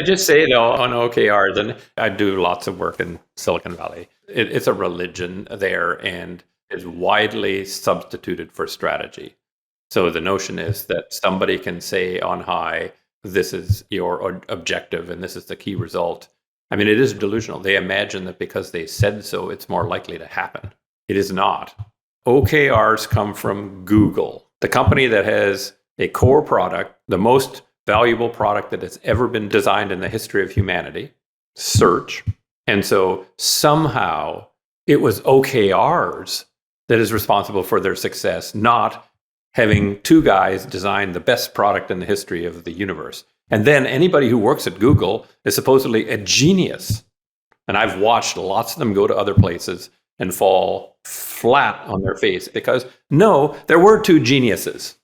just say though on OKRs, and I do lots of work in Silicon Valley. It's a religion there and is widely substituted for strategy. So the notion is that somebody can say on high, this is your objective and this is the key result. I mean, it is delusional. They imagine that because they said so, it's more likely to happen. It is not. OKRs come from Google, the company that has a core product, the most valuable product that has ever been designed in the history of humanity, search. And so somehow it was OKRs that is responsible for their success, not having two guys design the best product in the history of the universe. And then anybody who works at Google is supposedly a genius. And I've watched lots of them go to other places and fall flat on their face because, no, there were two geniuses.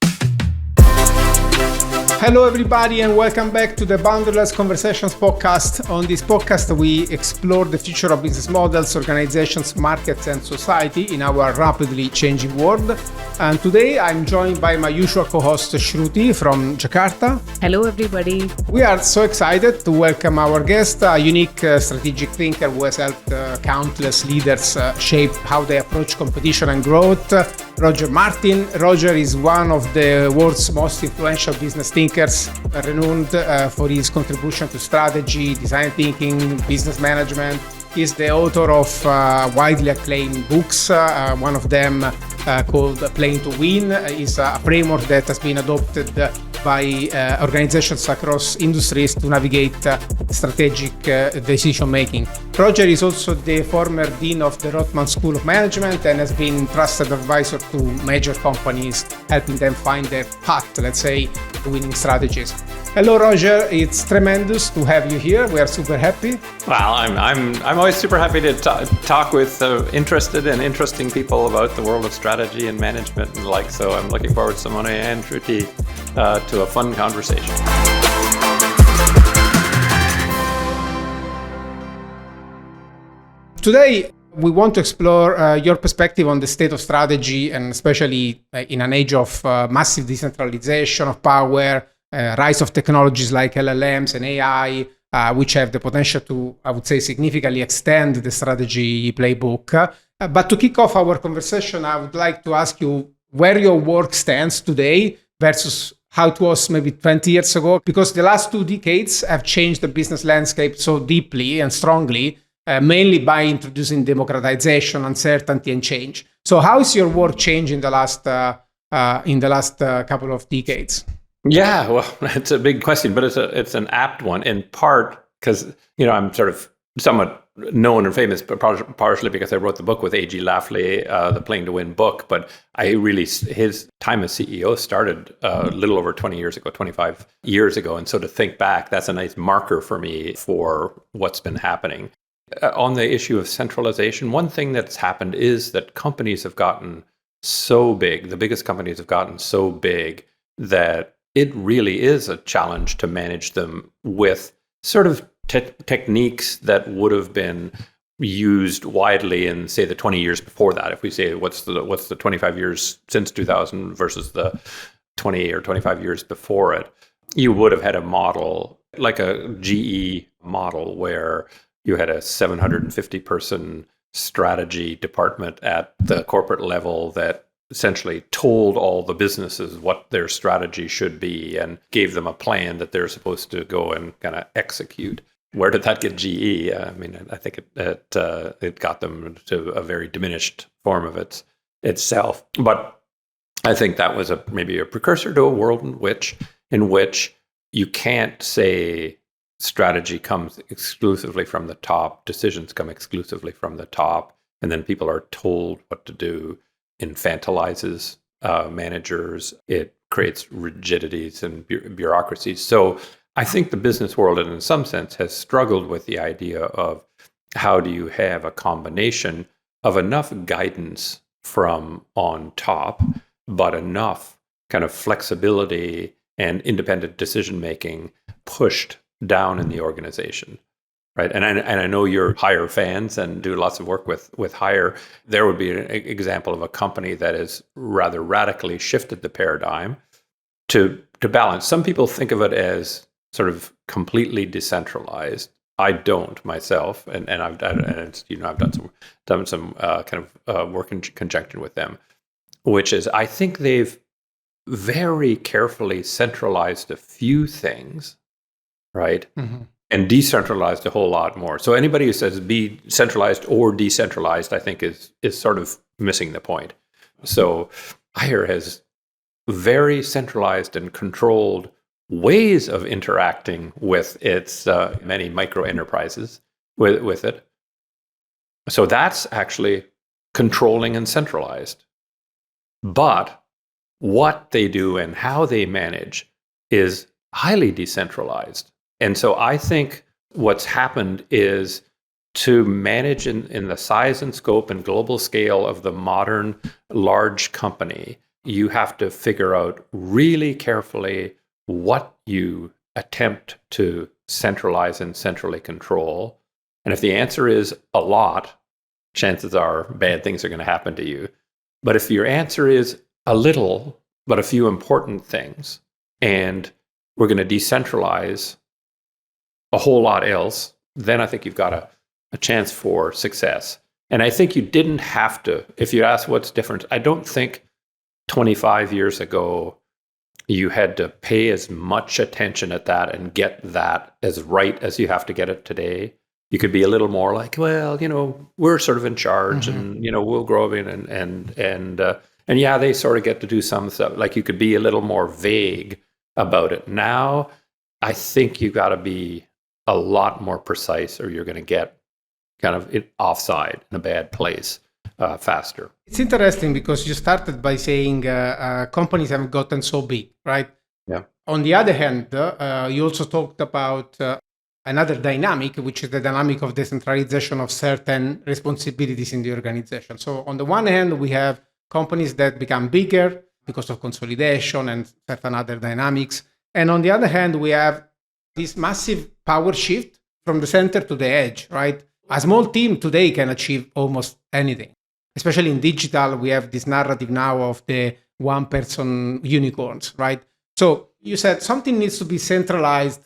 Hello, everybody, and welcome back to the Boundaryless Conversations podcast. On this podcast, we explore the future of business models, organizations, markets, and society in our rapidly changing world. And today, I'm joined by my usual co-host, Shruti from Jakarta. Hello, everybody. We are so excited to welcome our guest, a unique strategic thinker who has helped countless leaders shape how they approach competition and growth. Roger Martin. Roger is one of the world's most influential business thinkers, renowned for his contribution to strategy, design thinking, business management. He's the author of widely acclaimed books. One of them called Playing to Win is a framework that has been adopted by organizations across industries to navigate strategic decision making. Roger is also the former dean of the Rotman School of Management and has been trusted advisor to major companies, helping them find their path, let's say, to winning strategies. Hello, Roger. It's tremendous to have you here. We are super happy. Well, I'm always super happy to talk with interested and interesting people about the world of strategy and management and like. So I'm looking forward to Simone and Shruti to a fun conversation. Today, we want to explore your perspective on the state of strategy, and especially in an age of massive decentralization of power, rise of technologies like LLMs and AI, which have the potential to, I would say, significantly extend the strategy playbook. But to kick off our conversation, I would like to ask you where your work stands today versus how it was maybe 20 years ago, because the last 2 decades have changed the business landscape so deeply and strongly, mainly by introducing democratization, uncertainty, and change. So how is your work changed in the last couple of decades? Yeah, well, it's a big question, but it's an apt one in part because, I'm sort of somewhat known and famous, but partially because I wrote the book with A.G. Lafley, the Playing to Win book. But his time as CEO started a little over 20 years ago, 25 years ago. And so to think back, that's a nice marker for me for what's been happening. On the issue of centralization, one thing that's happened is that companies have gotten so big, the biggest companies have gotten so big that it really is a challenge to manage them with sort of techniques that would have been used widely in, say, the 20 years before that. If we say what's the 25 years since 2000 versus the 20 or 25 years before it, you would have had a model like a GE model where you had a 750 person strategy department at the corporate level that essentially told all the businesses what their strategy should be and gave them a plan that they're supposed to go and kind of execute. Where did that get GE? I mean, I think it got them to a very diminished form of itself. But I think that was maybe a precursor to a world in which you can't say strategy comes exclusively from the top, decisions come exclusively from the top, and then people are told what to do. Infantilizes managers. It creates rigidities and bureaucracies. So I think the business world, and in some sense, has struggled with the idea of how do you have a combination of enough guidance from on top, but enough kind of flexibility and independent decision-making pushed down in the organization. Right. And I know you're Hire fans and do lots of work with Hire. There would be an example of a company that has rather radically shifted the paradigm to balance. Some people think of it as sort of completely decentralized. I don't myself, and I've done some kind of work in conjunction with them, which is I think they've very carefully centralized a few things, right? Mm-hmm. And decentralized a whole lot more. So anybody who says be centralized or decentralized, I think is sort of missing the point. So Hire has very centralized and controlled ways of interacting with its many micro enterprises with it. So that's actually controlling and centralized. But what they do and how they manage is highly decentralized. And so I think what's happened is to manage in the size and scope and global scale of the modern large company, you have to figure out really carefully what you attempt to centralize and centrally control. And if the answer is a lot, chances are bad things are going to happen to you. But if your answer is a little, but a few important things, and we're going to decentralize a whole lot else, then I think you've got a chance for success. And I think you didn't have to, if you ask what's different, I don't think 25 years ago you had to pay as much attention at that and get that as right as you have to get it today. You could be a little more like, well, we're sort of in charge, and we'll grow in and yeah, they sort of get to do some stuff. Like you could be a little more vague about it. Now, I think you got to be a lot more precise, or you're going to get kind of offside in a bad place faster. It's interesting because you started by saying companies have gotten so big, right? Yeah. On the other hand, you also talked about another dynamic, which is the dynamic of decentralization of certain responsibilities in the organization. So on the one hand, we have companies that become bigger because of consolidation and certain other dynamics. And on the other hand, we have this massive power shift from the center to the edge, right? A small team today can achieve almost anything. Especially in digital, we have this narrative now of the one-person unicorns, right? So you said something needs to be centralized,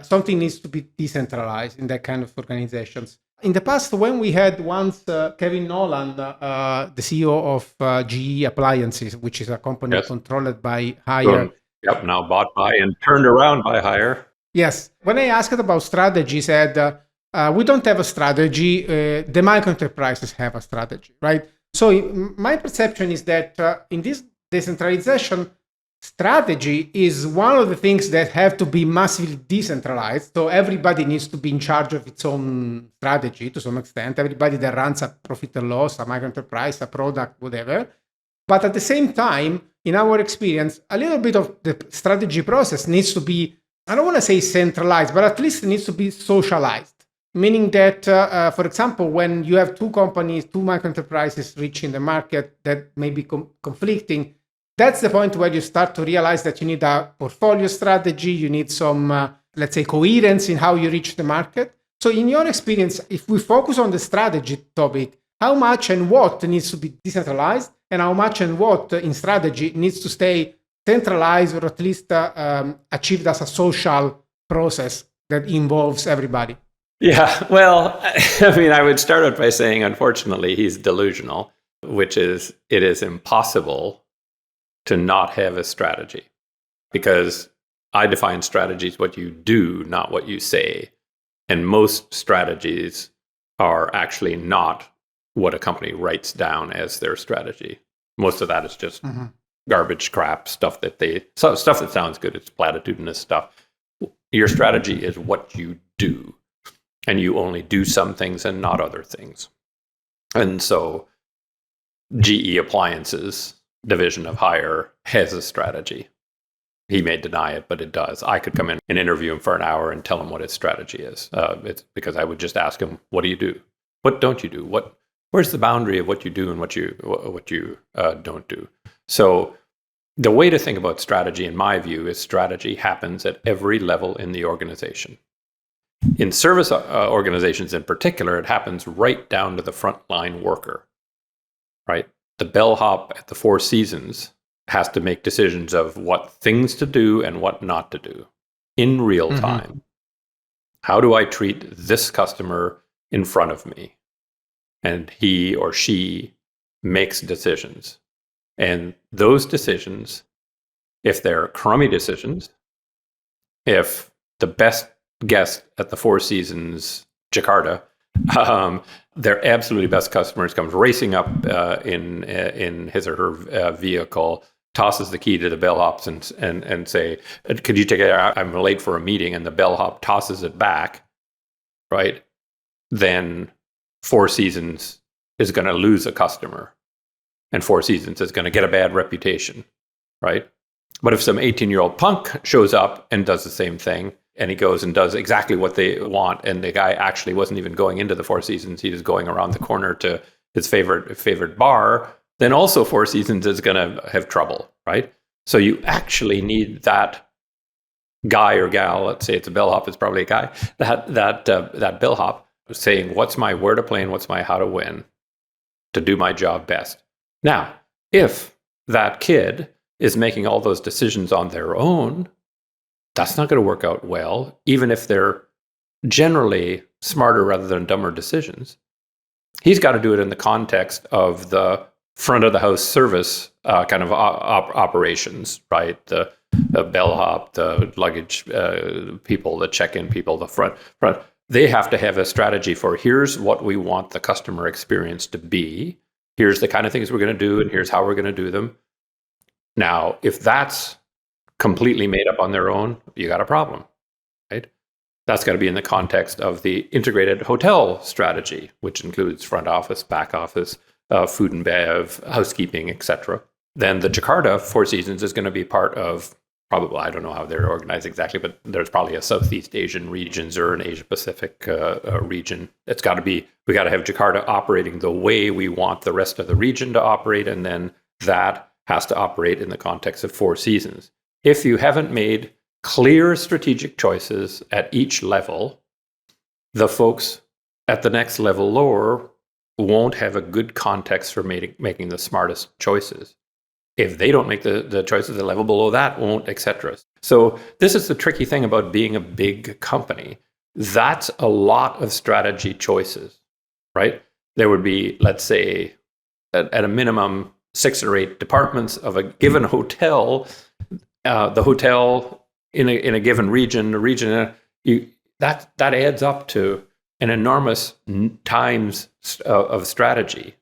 something needs to be decentralized in that kind of organizations. In the past, when we had once Kevin Nolan, the CEO of GE Appliances, which is a company controlled by Hire. Yep, now bought by and turned around by Hire. Yes. When I asked about strategy, he said, we don't have a strategy. The micro enterprises have a strategy, right? So my perception is that in this decentralization, strategy is one of the things that have to be massively decentralized. So everybody needs to be in charge of its own strategy to some extent. Everybody that runs a profit and loss, a micro enterprise, a product, whatever. But at the same time, in our experience, a little bit of the strategy process needs to be, I don't want to say centralized, but at least it needs to be socialized. Meaning that, for example, when you have two companies, two micro enterprises reaching the market that may be conflicting, that's the point where you start to realize that you need a portfolio strategy, you need some, let's say, coherence in how you reach the market. So in your experience, if we focus on the strategy topic, how much and what needs to be decentralized, and how much and what in strategy needs to stay centralized, or at least achieved as a social process that involves everybody? Yeah, well, I mean, I would start out by saying, unfortunately, he's delusional, which is, it is impossible to not have a strategy, because I define strategy as what you do, not what you say. And most strategies are actually not what a company writes down as their strategy. Most of that is just garbage crap, stuff that sounds good. It's platitudinous stuff. Your strategy is what you do, and you only do some things and not other things. And so GE Appliances division of Hire has a strategy. He may deny it, but it does. I could come in and interview him for an hour and tell him what his strategy is. It's because I would just ask him, what do you do? What don't you do? Where's the boundary of what you do and what you don't do? So the way to think about strategy, in my view, is strategy happens at every level in the organization. In service organizations in particular, it happens right down to the frontline worker, right? The bellhop at the Four Seasons has to make decisions of what things to do and what not to do. in real time. How do I treat this customer in front of me? And he or she makes decisions. And those decisions, if they're crummy decisions, if the best guest at the Four Seasons Jakarta, their absolutely best customers comes racing up in his or her vehicle, tosses the key to the bellhops and say, "Could you take it? I'm late for a meeting," and the bellhop tosses it back, right? Then Four Seasons is going to lose a customer, and Four Seasons is going to get a bad reputation, right? But if some 18-year-old punk shows up and does the same thing, and he goes and does exactly what they want, and the guy actually wasn't even going into the Four Seasons, he was going around the corner to his favorite bar, then also Four Seasons is going to have trouble, right? So you actually need that guy or gal, let's say it's a bellhop, it's probably a guy, that bellhop saying, what's my where to play and what's my how to win to do my job best. Now, if that kid is making all those decisions on their own, that's not going to work out well, even if they're generally smarter rather than dumber decisions. He's got to do it in the context of the front of the house service kind of operations, right? The bellhop, the luggage people, the check-in people, the front. They have to have a strategy for here's what we want the customer experience to be. Here's the kind of things we're going to do, and here's how we're going to do them. Now, if that's completely made up on their own, you got a problem, right? That's got to be in the context of the integrated hotel strategy, which includes front office, back office, food and bev, housekeeping, etc. Then the Jakarta Four Seasons is going to be part of probably, I don't know how they're organized exactly, but there's probably a Southeast Asian regions or an Asia Pacific region. We got to have Jakarta operating the way we want the rest of the region to operate, and then that has to operate in the context of Four Seasons. If you haven't made clear strategic choices at each level, the folks at the next level lower won't have a good context for making the smartest choices. If they don't make the choices, the level below that won't, etc. So this is the tricky thing about being a big company. That's a lot of strategy choices, right? There would be, let's say, at a minimum, 6 or 8 departments of a given hotel. The hotel in a given region, that adds up to an enormous times of strategy.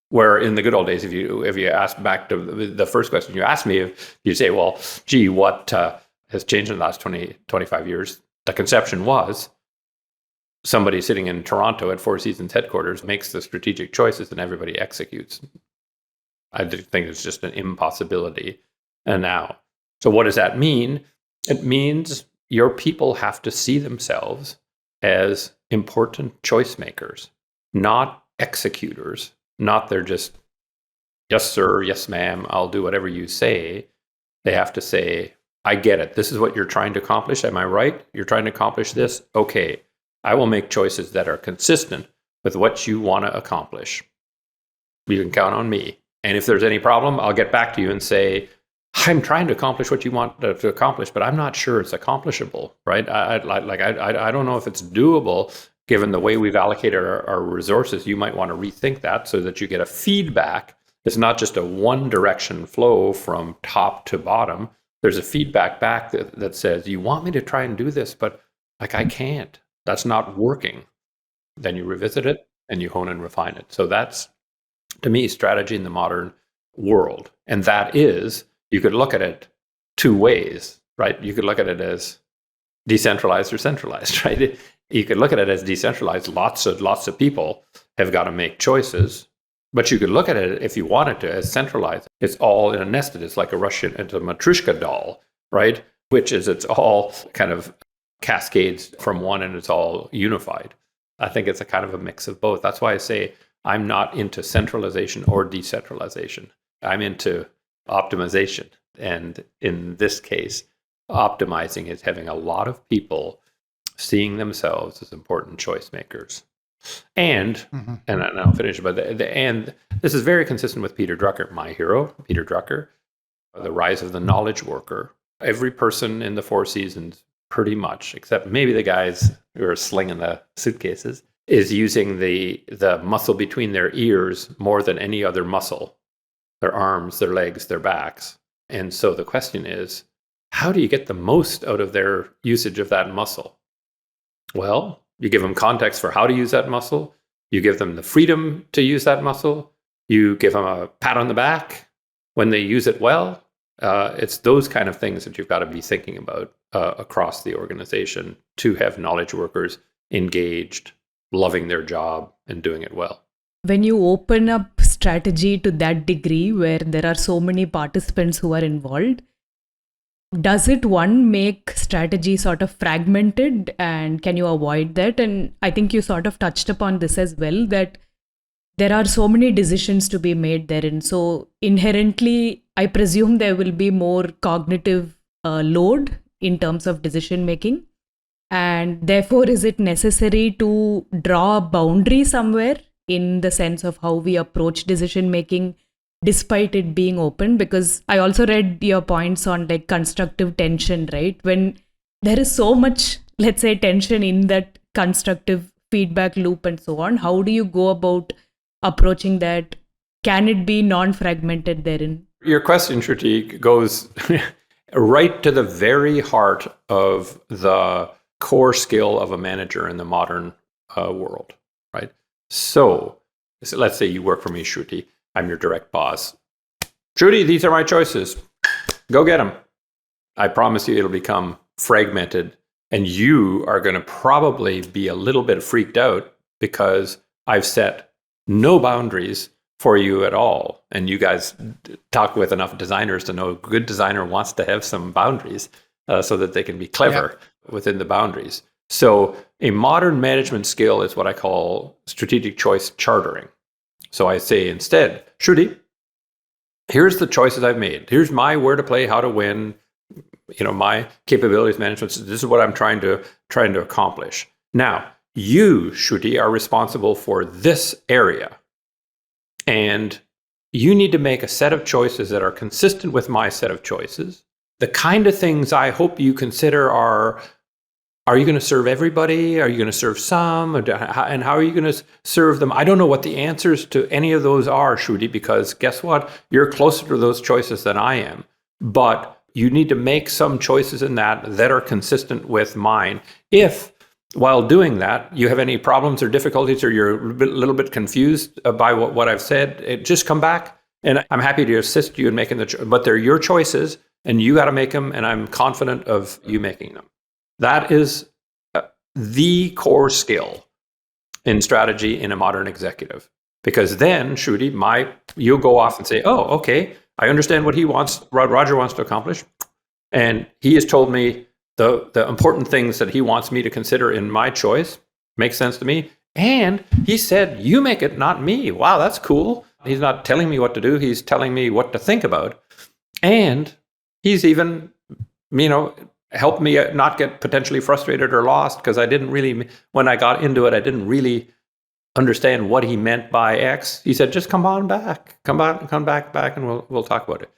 Where in the good old days, if you ask back to the first question you asked me, if you say, well, gee, what has changed in the last 20, 25 years? The conception was somebody sitting in Toronto at Four Seasons headquarters makes the strategic choices and everybody executes. I think it's just an impossibility. And now, so what does that mean? It means your people have to see themselves as important choice makers, not executors. Not they're just, yes, sir, yes, ma'am, I'll do whatever you say. They have to say, I get it. This is what you're trying to accomplish. Am I right? You're trying to accomplish this? Okay, I will make choices that are consistent with what you want to accomplish. You can count on me. And if there's any problem, I'll get back to you and say, I'm trying to accomplish what you want to accomplish, but I'm not sure it's accomplishable, right? I don't know if it's doable. Given the way we've allocated our resources, you might want to rethink that so that you get a feedback. It's not just a one direction flow from top to bottom. There's a feedback back that says, you want me to try and do this, but I can't. That's not working. Then you revisit it and you hone and refine it. So that's, to me, strategy in the modern world. And that is, you could look at it 2 ways, right? You could look at it as decentralized or centralized, right? You could look at it as decentralized. Lots of people have got to make choices. But you could look at it, if you wanted to, as centralized. It's all in a nested. It's like it's a Matryoshka doll, right? Which is, it's all kind of cascades from one and it's all unified. I think it's a kind of a mix of both. That's why I say I'm not into centralization or decentralization. I'm into optimization. And in this case, optimizing is having a lot of people seeing themselves as important choice makers. And I'll finish, but and this is very consistent with Peter Drucker, my hero, Peter Drucker, the rise of the knowledge worker. Every person in the Four Seasons pretty much, except maybe the guys who are slinging the suitcases, is using the muscle between their ears more than any other muscle, their arms, their legs, their backs. And so the question is, how do you get the most out of their usage of that muscle? Well, you give them context for how to use that muscle. You give them the freedom to use that muscle. You give them a pat on the back when they use it well. It's those kind of things that you've got to be thinking about across the organization to have knowledge workers engaged, loving their job, and doing it well. When you open up strategy to that degree where there are so many participants who are involved, does it make strategy sort of fragmented, and can you avoid that? And I think you sort of touched upon this as well, that there are so many decisions to be made therein. So inherently, I presume there will be more cognitive load in terms of decision making. And therefore, is it necessary to draw a boundary somewhere in the sense of how we approach decision making, despite it being open? Because I also read your points on like constructive tension, right? When there is so much, let's say, tension in that constructive feedback loop and so on, how do you go about approaching that? Can it be non-fragmented therein? Your question, Shruti, goes right to the very heart of the core skill of a manager in the modern world, right? So let's say you work for me, Shruti. I'm your direct boss. Shruti, these are my choices. Go get them. I promise you it'll become fragmented, and you are going to probably be a little bit freaked out because I've set no boundaries for you at all. And you guys talk with enough designers to know a good designer wants to have some boundaries so that they can be clever within the boundaries. So a modern management skill is what I call strategic choice chartering. So I say instead, Shruti, here's the choices I've made. Here's my where to play, how to win, my capabilities management. So this is what I'm trying to accomplish. Now, you, Shruti, are responsible for this area. And you need to make a set of choices that are consistent with my set of choices. The kind of things I hope you consider are you going to serve everybody? Are you going to serve some? And how are you going to serve them? I don't know what the answers to any of those are, Shruti, because guess what? You're closer to those choices than I am. But you need to make some choices in that are consistent with mine. If while doing that, you have any problems or difficulties, or you're a little bit confused by what I've said, just come back, and I'm happy to assist you in making but they're your choices, and you got to make them, and I'm confident of you making them. That is the core skill in strategy in a modern executive. Because then, Shruti, you'll go off and say, oh, okay, I understand what Roger wants to accomplish, and he has told me the important things that he wants me to consider in my choice. Makes sense to me. And he said, you make it, not me. Wow, that's cool. He's not telling me what to do. He's telling me what to think about. And he's even, helped me not get potentially frustrated or lost, because when I got into it, I didn't really understand what he meant by X. He said, just come back, and we'll talk about it.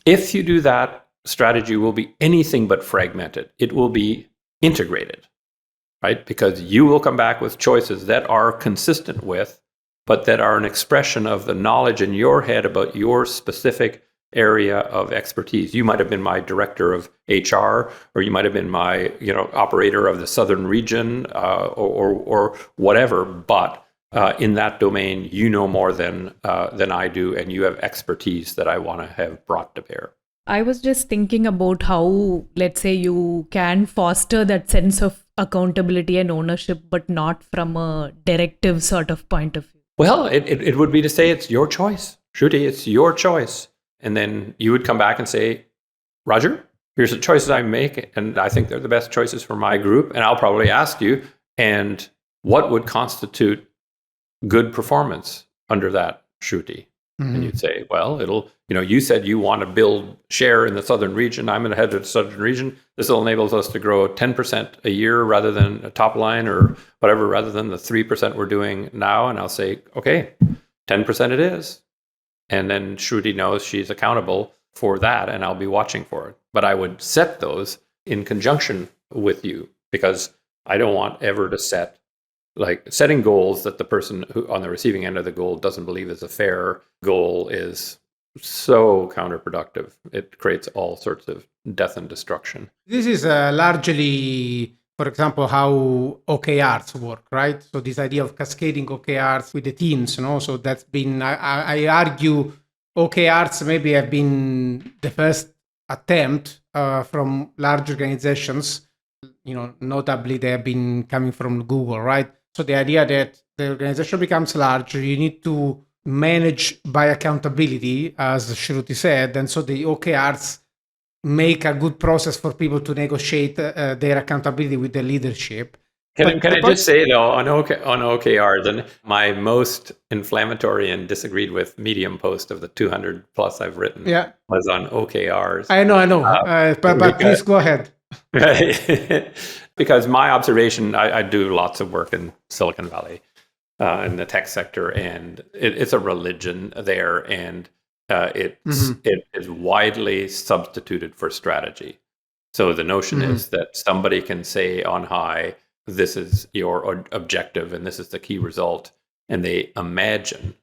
If you do that, strategy will be anything but fragmented. It will be integrated, right? Because you will come back with choices that are consistent with, but that are an expression of the knowledge in your head about your specific area of expertise. You might have been my director of HR, or you might have been my, operator of the southern region, or whatever. But in that domain, you know more than I do, and you have expertise that I want to have brought to bear. I was just thinking about how, let's say, you can foster that sense of accountability and ownership, but not from a directive sort of point of view. Well, it would be to say it's your choice. Shruti, it's your choice. And then you would come back and say, Roger, here's the choices I make, and I think they're the best choices for my group. And I'll probably ask you, and what would constitute good performance under that, Shruti? Mm-hmm. And you'd say, well, you said you want to build share in the southern region. I'm going to head to the southern region. This will enable us to grow 10% a year rather than a top line or whatever, rather than the 3% we're doing now. And I'll say, okay, 10% it is. And then Shruti knows she's accountable for that, and I'll be watching for it. But I would set those in conjunction with you, because I don't want ever to setting goals that the person who on the receiving end of the goal doesn't believe is a fair goal is so counterproductive. It creates all sorts of death and destruction. This is largely, for example, how OKRs work, right? So this idea of cascading OKRs with the teams, so that's been, I argue, OKRs maybe have been the first attempt from large organizations. Notably, they have been coming from Google, right? So the idea that the organization becomes large, you need to manage by accountability, as Shruti said, and so the OKRs make a good process for people to negotiate their accountability with the leadership. Can I just say, though, on OKR, then my most inflammatory and disagreed with Medium post of the 200 plus I've written was on OKRs. I know. But please go ahead. Because my observation, I do lots of work in Silicon Valley, in the tech sector, and it's a religion there, and it is widely substituted for strategy. So the notion is that somebody can say on high, this is your objective and this is the key result, and they imagine.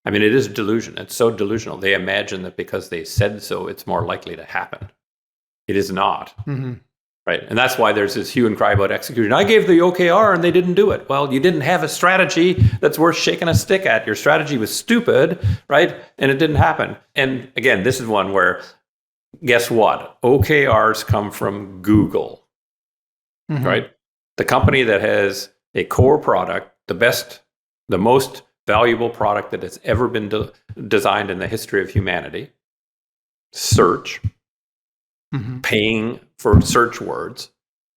I mean, it is delusion. It's so delusional. They imagine that because they said so, it's more likely to happen. It is not. Right. And that's why there's this hue and cry about execution. I gave the OKR and they didn't do it. Well, you didn't have a strategy that's worth shaking a stick at. Your strategy was stupid, right? And it didn't happen. And again, this is one where, guess what? OKRs come from Google, right? The company that has a core product, the most valuable product that has ever been designed in the history of humanity, search. Paying for search words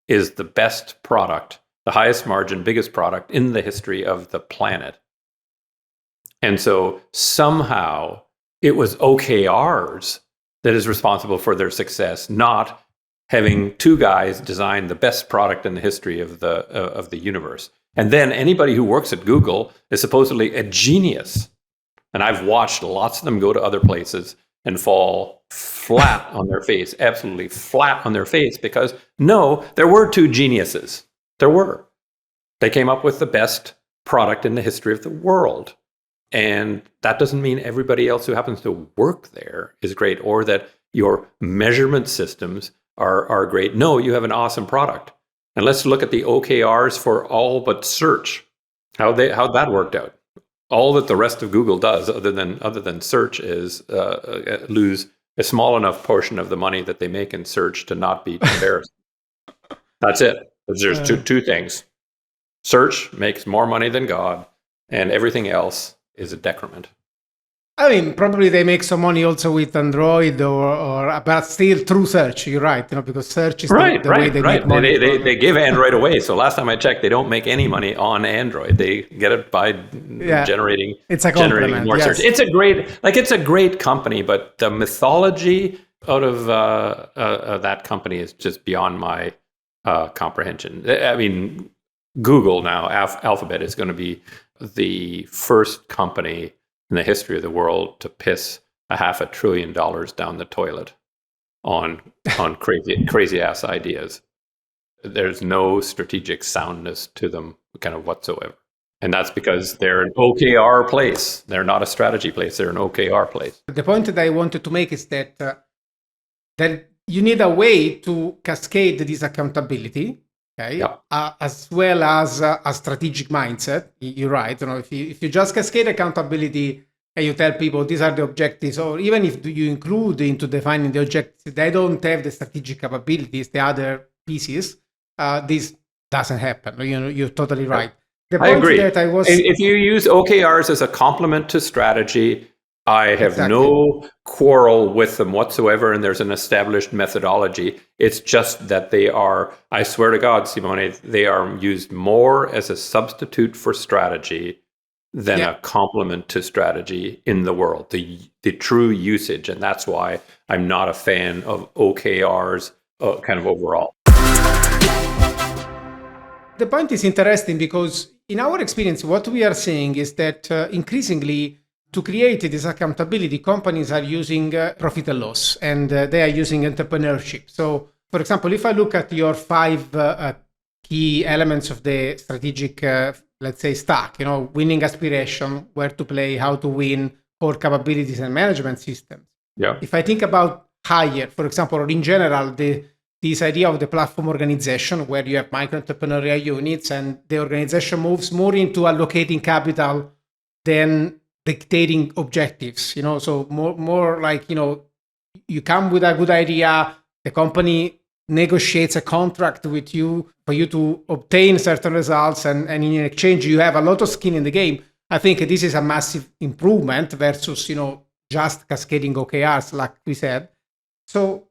is the best product, the highest margin, biggest product in the history of the planet. And so somehow it was OKRs that is responsible for their success, not having two guys design the best product in the history of the universe. And then anybody who works at Google is supposedly a genius. And I've watched lots of them go to other places and fall flat on their face, absolutely flat on their face, because no, there were two geniuses. There were. They came up with the best product in the history of the world. And that doesn't mean everybody else who happens to work there is great, or that your measurement systems are great. No, you have an awesome product. And let's look at the OKRs for all but search, how that worked out. All that the rest of Google does, other than search, is lose a small enough portion of the money that they make in search to not be embarrassed. That's it. There's two things. Search makes more money than God, and everything else is a decrement. I mean, probably they make some money also with Android, but still through search. You're right, because search is the way they make money. They give Android away. So last time I checked, they don't make any money on Android. They get it by generating more search. It's a great company, but the mythology out of that company is just beyond my comprehension. I mean, Google now, Alphabet, is going to be the first company in the history of the world to piss $500 billion down the toilet on crazy ass ideas. There's no strategic soundness to them kind of whatsoever. And that's because they're an OKR place. They're not a strategy place. They're an OKR place. The point that I wanted to make is that that you need a way to cascade this accountability, okay, as well as a strategic mindset. You're right. If you just cascade accountability and you tell people these are the objectives, or even if you include into defining the objectives, they don't have the strategic capabilities, the other pieces, this doesn't happen. You're totally right. The point I agree. That I was, if you use OKRs as a complement to strategy, I have no quarrel with them whatsoever, and there's an established methodology. It's just that they are, I swear to God, Simone, they are used more as a substitute for strategy than a complement to strategy in the world, the true usage. And that's why I'm not a fan of OKRs kind of overall. The point is interesting because in our experience, what we are seeing is that increasingly, to create this accountability, companies are using profit and loss, and they are using entrepreneurship. So for example, if I look at your 5 key elements of the strategic, let's say, stack, winning aspiration, where to play, how to win, core capabilities and management systems. Yeah. If I think about hire, for example, or in general, this idea of the platform organization where you have micro entrepreneurial units and the organization moves more into allocating capital than dictating objectives, so more like, you come with a good idea, the company negotiates a contract with you for you to obtain certain results, and in exchange you have a lot of skin in the game. I think this is a massive improvement versus just cascading OKRs, like we said. So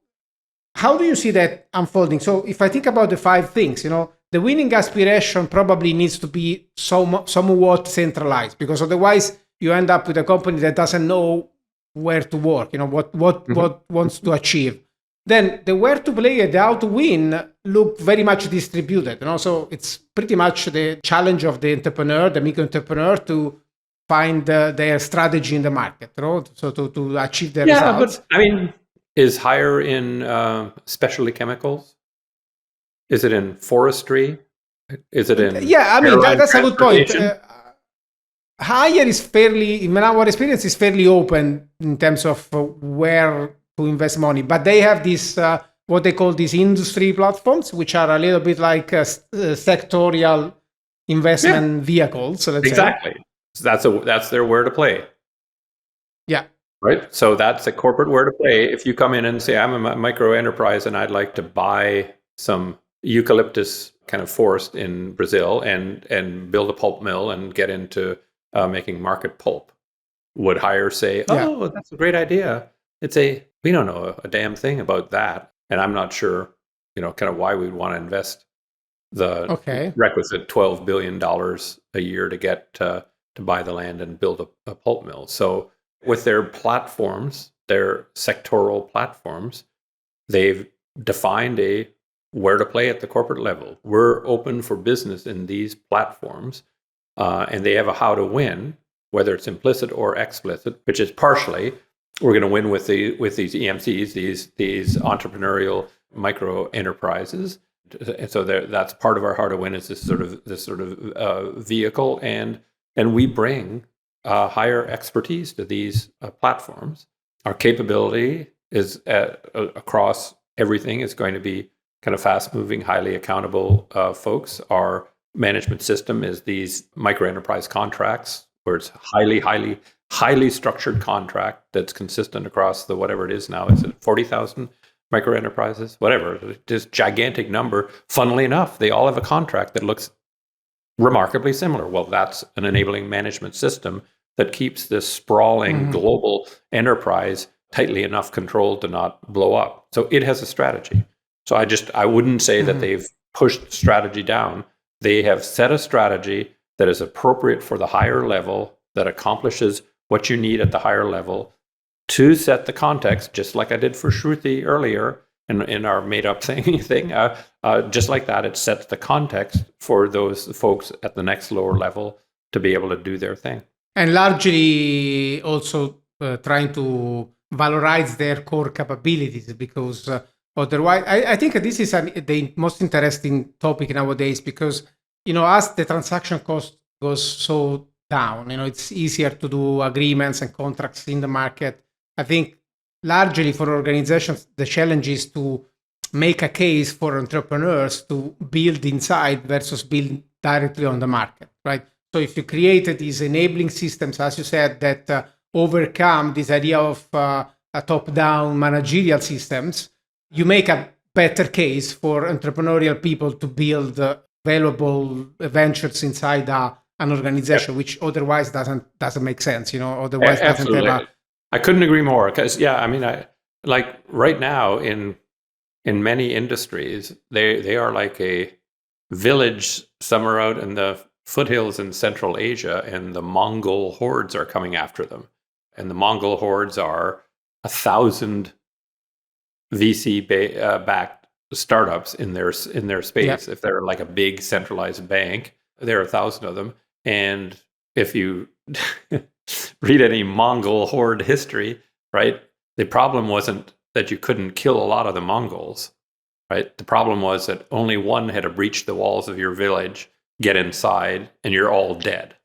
how do you see that unfolding? So if I think about the 5 things, the winning aspiration probably needs to be somewhat centralized, because otherwise you end up with a company that doesn't know where to work, what wants to achieve. Then the where to play and the how to win look very much distributed. So it's pretty much the challenge of the entrepreneur, the micro entrepreneur, to find their strategy in the market, so to achieve their results. But I mean, is hire in specialty chemicals? Is it in forestry? Is it in that's a good point. Hire is fairly, in our experience, is fairly open in terms of where to invest money, but they have this what they call these industry platforms, which are a little bit like sectorial investment vehicles. So exactly. So that's their where to play. Yeah. Right. So that's a corporate where to play. If you come in and say, I'm a micro enterprise and I'd like to buy some eucalyptus kind of forest in Brazil and build a pulp mill and get into making market pulp, would hire say, oh, that's a great idea? We don't know a damn thing about that. And I'm not sure, kind of why we'd want to invest the requisite $12 billion a year to get to buy the land and build a pulp mill. So with their platforms, their sectoral platforms, they've defined a where to play at the corporate level. We're open for business in these platforms, and they have a how to win, whether it's implicit or explicit, which is partially we're going to win with these EMCs, these entrepreneurial micro enterprises. And so that's part of our how to win is this sort of vehicle, and we bring higher expertise to these platforms. Our capability is across everything is going to be kind of fast-moving, highly accountable folks. Our management system is these micro enterprise contracts, where it's highly structured contract that's consistent across the whatever it is now. Is it 40,000 micro enterprises? Whatever, this gigantic number. Funnily enough, they all have a contract that looks remarkably similar. Well, that's an enabling management system that keeps this sprawling global enterprise tightly enough controlled to not blow up. So it has a strategy. So I wouldn't say that they've pushed strategy down. They have set a strategy that is appropriate for the higher level, that accomplishes what you need at the higher level, to set the context, just like I did for Shruti earlier in our made-up thing. Just like that, it sets the context for those folks at the next lower level to be able to do their thing. And largely also trying to valorize their core capabilities, because otherwise, I think this is the most interesting topic nowadays, because, as the transaction cost goes so down, it's easier to do agreements and contracts in the market. I think largely for organizations, the challenge is to make a case for entrepreneurs to build inside versus build directly on the market, right? So if you created these enabling systems, as you said, that overcome this idea of a top-down managerial systems, you make a better case for entrepreneurial people to build valuable ventures inside an organization, which otherwise doesn't make sense. Otherwise Absolutely. doesn't have I couldn't agree more. Because I like right now in many industries, they are like a village somewhere out in the foothills in Central Asia, and the Mongol hordes are coming after them. And the Mongol hordes are 1,000 VC-backed startups in their space. If they're like a big centralized bank, there are 1,000 of them. And if you read any Mongol horde history, right, the problem wasn't that you couldn't kill a lot of the Mongols, right? The problem was that only one had to breach the walls of your village, get inside, and you're all dead,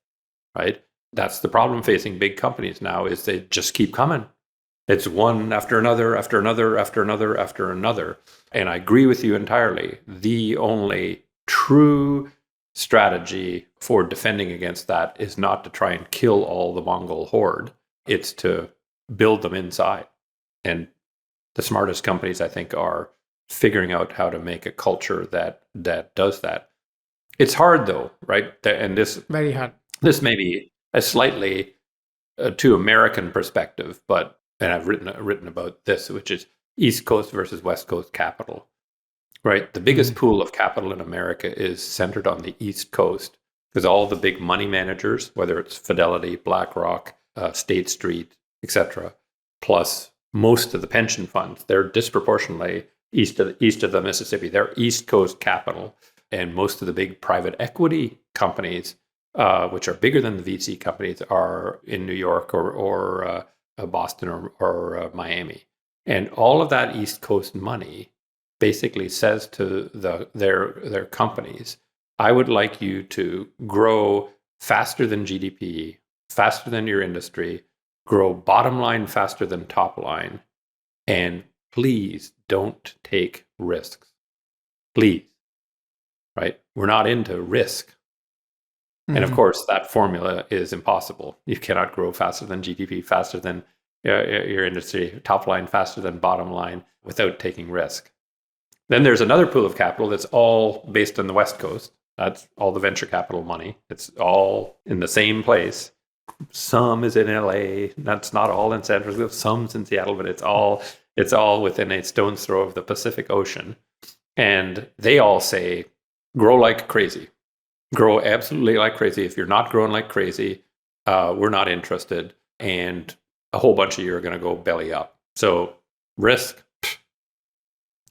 right? That's the problem facing big companies now, is they just keep coming. It's one after another, after another, after another, after another. And I agree with you entirely. The only true strategy for defending against that is not to try and kill all the Mongol horde. It's to build them inside. And the smartest companies, I think, are figuring out how to make a culture that does that. It's hard, though, right? And this Very hard. This may be a slightly too American perspective, and I've written about this, which is East Coast versus West Coast capital, right? The biggest pool of capital in America is centered on the East Coast, because all the big money managers, whether it's Fidelity, BlackRock, State Street, etc., plus most of the pension funds, they're disproportionately east of the Mississippi. They're East Coast capital, and most of the big private equity companies, which are bigger than the VC companies, are in New York or Boston or Miami. And all of that East Coast money basically says to their companies, I would like you to grow faster than GDP, faster than your industry, grow bottom line faster than top line, and please don't take risks. Please, right? We're not into risk. And of course, that formula is impossible. You cannot grow faster than GDP, faster than your industry, top line faster than bottom line, without taking risk. Then there's another pool of capital that's all based on the West Coast. That's all the venture capital money. It's all in the same place. Some is in LA. That's not all in San Francisco. Some's in Seattle, but it's all within a stone's throw of the Pacific Ocean. And they all say, grow like crazy. Grow absolutely like crazy. If you're not growing like crazy, we're not interested. And a whole bunch of you are going to go belly up. So risk,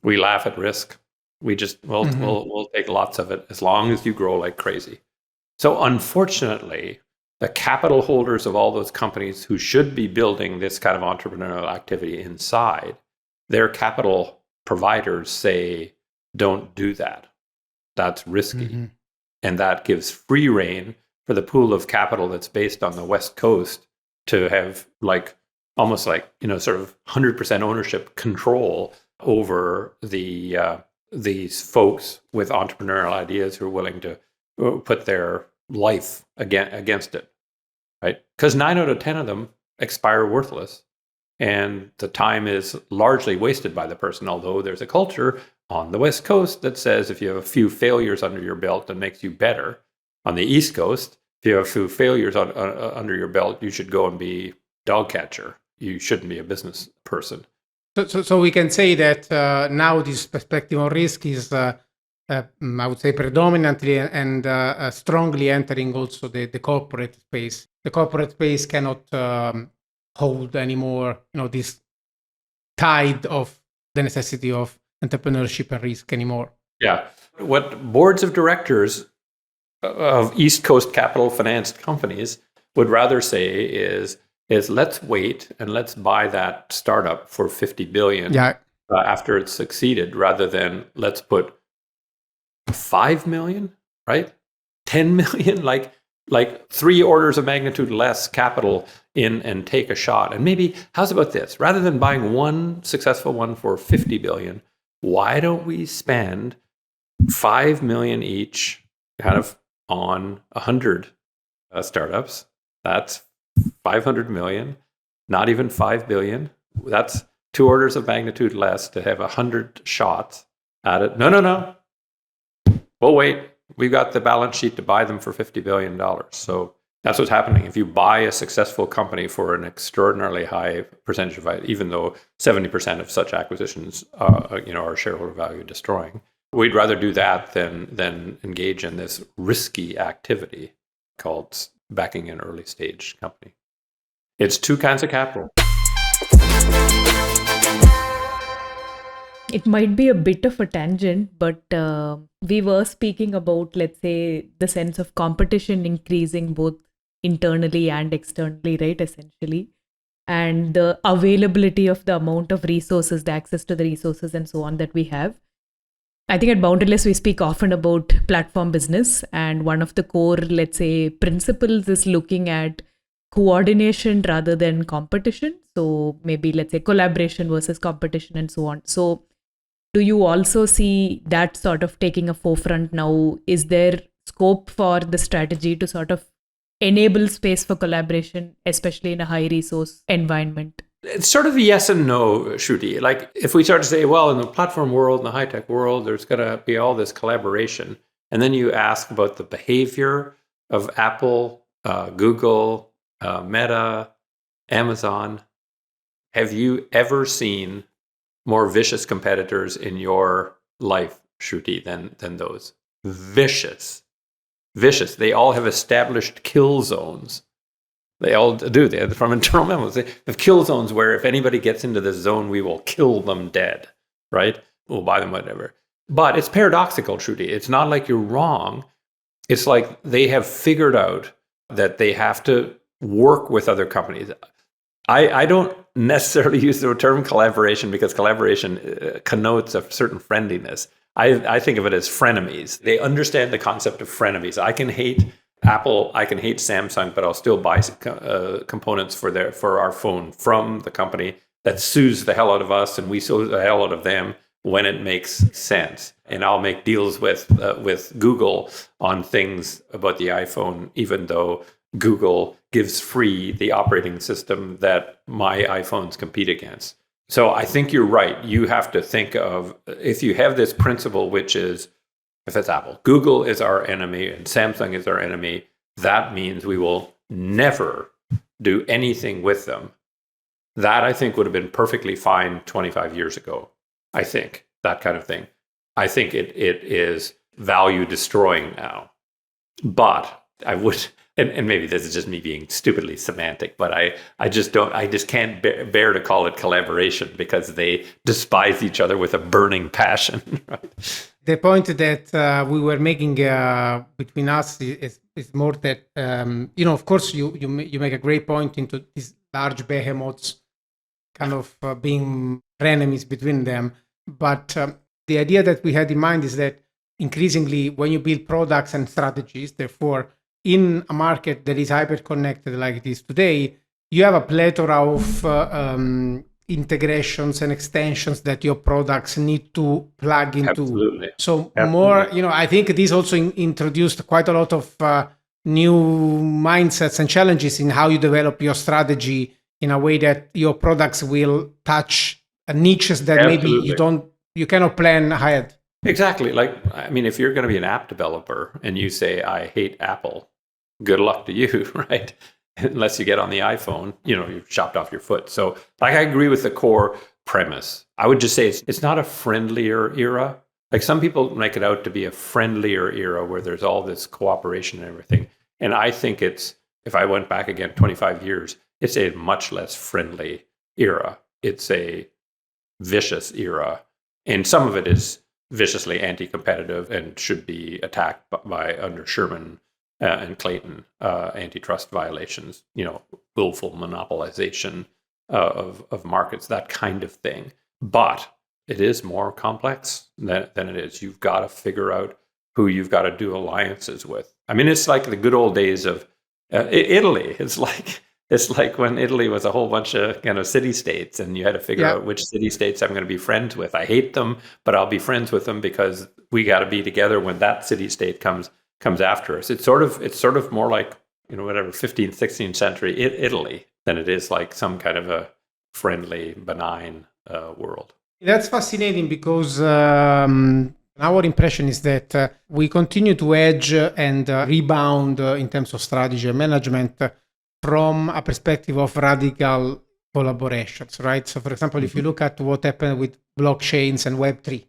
we laugh at risk. We just, we'll take lots of it as long as you grow like crazy. So unfortunately, the capital holders of all those companies who should be building this kind of entrepreneurial activity inside, their capital providers say, don't do that. That's risky. And that gives free rein for the pool of capital that's based on the West Coast to have almost like sort of 100% ownership control over these folks with entrepreneurial ideas who are willing to put their life against it, right? Because 9 out of 10 of them expire worthless, and the time is largely wasted by the person. Although there's a culture on the West Coast that says if you have a few failures under your belt, that makes you better. On the East Coast, if you have a few failures under your belt, you should go and be dog catcher. You shouldn't be a business person. So we can say that now this perspective on risk is, I would say, predominantly and strongly entering also the corporate space. The corporate space cannot hold anymore, this tide of the necessity of entrepreneurship and risk anymore. Yeah. What boards of directors of East Coast capital financed companies would rather say is let's wait and let's buy that startup for $50 billion after it's succeeded, rather than let's put $5 million, right? $10 million, like 3 orders of magnitude less capital in and take a shot. And maybe, how's about this? Rather than buying one successful one for $50 billion, why don't we spend $5 million each kind of on 100 startups? That's $500 million, not even $5 billion. That's 2 orders of magnitude less to have 100 shots at it. No. We'll wait. We've got the balance sheet to buy them for $50 billion. So that's what's happening. If you buy a successful company for an extraordinarily high percentage of value, even though 70% of such acquisitions are shareholder value destroying, we'd rather do that than engage in this risky activity called backing an early stage company. It's 2 kinds of capital. It might be a bit of a tangent, but we were speaking about, let's say, the sense of competition increasing both internally and externally, right, essentially, and the availability of the amount of resources, the access to the resources and so on that we have. I think at Boundaryless, we speak often about platform business. And one of the core, let's say, principles is looking at coordination rather than competition. So maybe, let's say, collaboration versus competition and so on. So do you also see that sort of taking a forefront now? Is there scope for the strategy to sort of enable space for collaboration, especially in a high resource environment? It's sort of a yes and no, Shruti. Like if we start to say, well, in the platform world, in the high-tech world, there's going to be all this collaboration. And then you ask about the behavior of Apple, Google, Meta, Amazon. Have you ever seen more vicious competitors in your life, Shruti, than those? Vicious. They all have established kill zones. They all do. They're from internal memos. They have kill zones where if anybody gets into this zone, we will kill them dead, right? We'll buy them, whatever. But it's paradoxical, Shruti. It's not like you're wrong. It's like they have figured out that they have to work with other companies. I don't necessarily use the term collaboration because collaboration connotes a certain friendliness. I think of it as frenemies. They understand the concept of frenemies. I can hate Apple, I can hate Samsung, but I'll still buy components for our phone from the company that sues the hell out of us, and we sue the hell out of them when it makes sense. And I'll make deals with Google on things about the iPhone, even though Google gives free the operating system that my iPhones compete against. So I think you're right. You have to think of, if you have this principle, which is, if it's Apple, Google is our enemy and Samsung is our enemy, that means we will never do anything with them. That, I think, would have been perfectly fine 25 years ago. I think, that kind of thing. I think it is value destroying now. But I would, and maybe this is just me being stupidly semantic, but I just can't bear to call it collaboration because they despise each other with a burning passion. Right? The point that we were making between us is more that, of course, you make a great point into these large behemoths kind of being frenemies between them. But the idea that we had in mind is that increasingly when you build products and strategies, therefore, in a market that is hyper-connected like it is today, you have a plethora of integrations and extensions that your products need to plug into. Absolutely. So Absolutely. More, I think this also introduced quite a lot of new mindsets and challenges in how you develop your strategy in a way that your products will touch niches that Absolutely. maybe you cannot plan ahead. Exactly. Like, I mean, if you're going to be an app developer and you say, I hate Apple, good luck to you, right? Unless you get on the iPhone, you've chopped off your foot. So like, I agree with the core premise. I would just say it's not a friendlier era. Like some people make it out to be a friendlier era where there's all this cooperation and everything. And I think if I went back again 25 years, it's a much less friendly era. It's a vicious era. And some of it is viciously anti-competitive and should be attacked by under Sherman and Clayton, antitrust violations, willful monopolization of markets, that kind of thing. But it is more complex than it is. You've got to figure out who you've got to do alliances with. I mean, it's like the good old days of Italy. It's like when Italy was a whole bunch of city-states, and you had to figure out which city-states I'm going to be friends with. I hate them, but I'll be friends with them because we got to be together when that city-state comes after us. It's sort of more like 15th, 16th century Italy than it is like some kind of a friendly, benign world. That's fascinating because our impression is that we continue to edge and rebound in terms of strategy and management from a perspective of radical collaborations, right? So, for example, if you look at what happened with blockchains and Web3,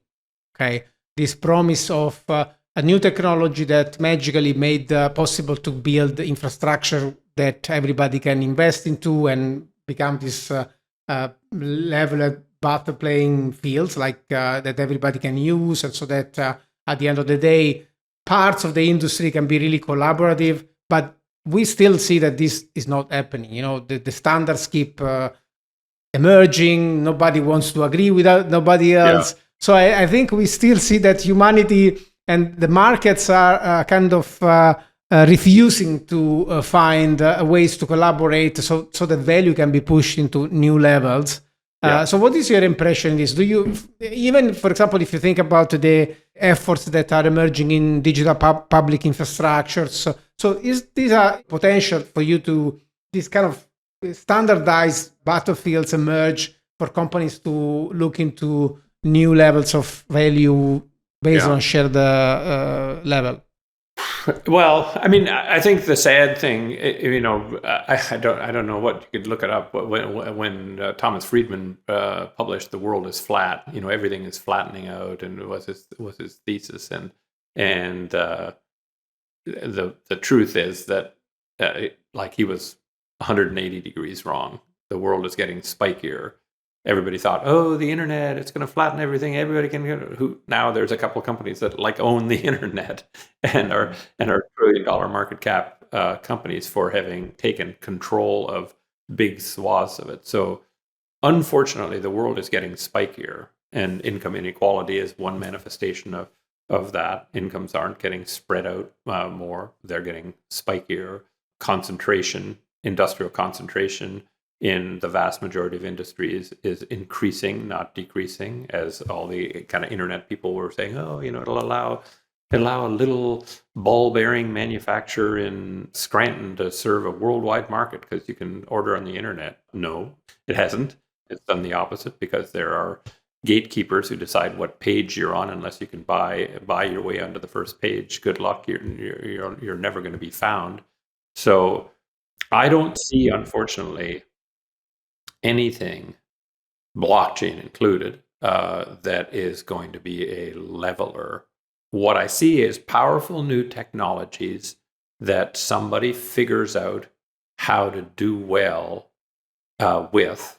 okay, this promise of a new technology that magically made possible to build infrastructure that everybody can invest into and become this leveled battle playing fields like that everybody can use, and so that at the end of the day, parts of the industry can be really collaborative, but we still see that this is not happening. The standards keep emerging. Nobody wants to agree with nobody else. So I think we still see that humanity and the markets are kind of refusing to find ways to collaborate so that value can be pushed into new levels. So what is your impression of this? Do you, even, for example, if you think about the efforts that are emerging in digital public infrastructures, so is these a potential for you to, this kind of standardized battlefields emerge for companies to look into new levels of value based on shared level? Well, I mean, I think the sad thing, I don't know what you could look it up. But when Thomas Friedman published "The World is Flat," everything is flattening out, and was his thesis, and the truth is that like he was 180 degrees wrong. The world is getting spikier. Everybody thought, oh, the internet, it's going to flatten everything. Everybody can. Now there's a couple of companies that own the internet and are $1 trillion market cap companies for having taken control of big swaths of it. So unfortunately, the world is getting spikier, and income inequality is one manifestation of that. Incomes aren't getting spread out more. They're getting spikier. Concentration, industrial concentration in the vast majority of industries is increasing, not decreasing, as all the kind of internet people were saying, it'll allow a little ball bearing manufacturer in Scranton to serve a worldwide market because you can order on the internet. No, it hasn't. It's done the opposite, because there are gatekeepers who decide what page you're on. Unless you can buy your way onto the first page, good luck. You're never going to be found. So I don't see, unfortunately, anything, blockchain included, that is going to be a leveler. What I see is powerful new technologies that somebody figures out how to do well with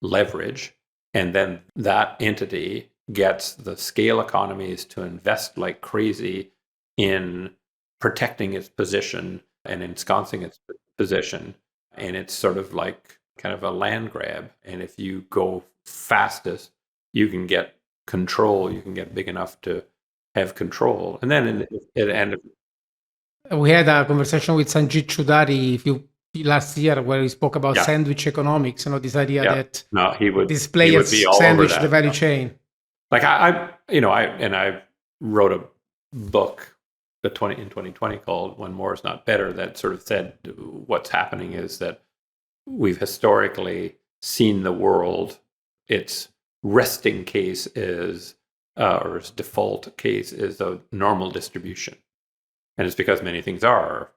leverage, and then that entity gets the scale economies to invest like crazy in protecting its position and ensconcing its position. And it's sort of like kind of a land grab. And if you go fastest, you can get control. You can get big enough to have control. And then we had a conversation with Sanjit Choudhary last year where he spoke about sandwich economics, this idea that these players sandwich the value chain. Like I wrote a book in 2020 called "When More Is Not Better," that sort of said what's happening is that we've historically seen the world, its resting case is, or its default case is a normal distribution. And it's because many things are